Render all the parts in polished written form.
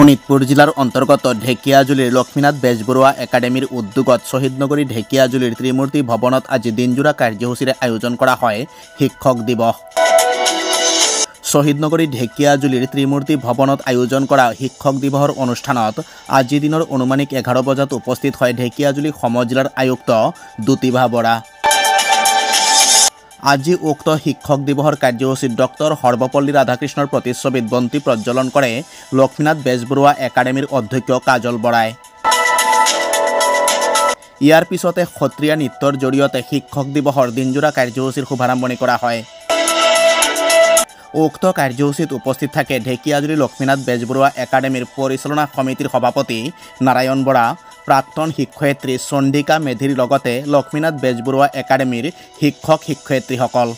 শোণিতপুৰ জিলাৰ অন্তৰ্গত ঢেকিয়াজুলিৰ লক্ষ্মীনাথ বেজবৰুৱা একাডেমীৰ উদ্যোগত শ্বহীদনগৰী ঢেকিয়াজুলিৰ ত্ৰিমূৰ্তি ভৱনত আজি দিনজোৰা কাৰ্যসূচীৰে আয়োজন কৰা হয় শিক্ষক দিৱস। শ্বহীদনগৰী ঢেকিয়াজুলিৰ ত্ৰিমূৰ্তি ভৱনত আয়োজন কৰা শিক্ষক দিৱসৰ অনুষ্ঠানত আজি দিনৰ অনুমানিক 11 বজাত উপস্থিত হয় ঢেকিয়াজুলি সমজিলাৰ আয়ুক্ত দুতিভা বৰা। আজি উক্ত শিক্ষক দিৱসৰ কাৰ্যসূচীত ডক্টৰ সৰ্বপল্লী ৰাধাকৃষ্ণৰ প্ৰতিচ্ছবিত বন্তি প্ৰজ্বলন কৰে লক্ষ্মীনাথ বেজবৰুৱা একাডেমীৰ অধ্যক্ষ কাজল বৰাই। ইয়াৰ পিছতে সত্ৰীয়া নৃত্যৰ জৰিয়তে শিক্ষক দিৱসৰ দিনজোৰা কাৰ্যসূচীৰ শুভাৰম্ভণি কৰা হয়। উক্ত কাৰ্যসূচীত উপস্থিত থাকে ঢেকিয়াজুলি লক্ষ্মীনাথ বেজবৰুৱা একাডেমীৰ পৰিচালনা সমিতিৰ সভাপতি নাৰায়ণ বৰা, প্ৰাক্তন শিক্ষয়িত্ৰী চণ্ডিকা মেধিৰ লগতে লক্ষ্মীনাথ বেজবৰুৱা একাডেমীৰ শিক্ষক শিক্ষয়িত্ৰীসকল।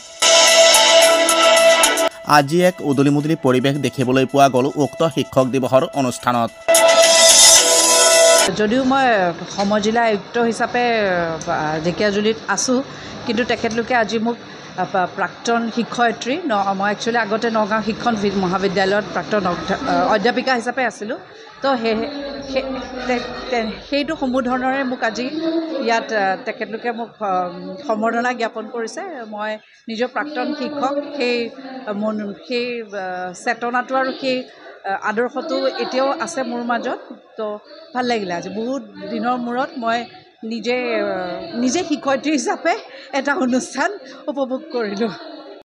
আজি এক উদুলিমুদুলি পৰিৱেশ দেখিবলৈ পোৱা গ'ল উক্ত শিক্ষক দিৱসৰ অনুষ্ঠানত। যদিও মই সমজিলা আয়ুক্ত হিচাপে ঢেকিয়াজুলিত আছোঁ, কিন্তু তেখেতলোকে আজি মোক প্ৰাক্তন শিক্ষয়িত্ৰী মই একচুৱেলি আগতে নগাঁও শিক্ষণ মহাবিদ্যালয়ত প্ৰাক্তন অধ্যাপিকা হিচাপে আছিলোঁ, তো সেইটো সম্বোধনেৰে মোক আজি ইয়াত তেখেতলোকে মোক সম্বৰ্ধনা জ্ঞাপন কৰিছে। মই নিজৰ প্ৰাক্তন শিক্ষক, সেই চেতনাটো আৰু সেই আদৰ্শটো এতিয়াও আছে মোৰ মাজত। তো ভাল লাগিলে আজি বহুত দিনৰ মূৰত মই নিজে শিক্ষয়িত্ৰী হিচাপে এটা অনুষ্ঠান উপভোগ কৰিলোঁ।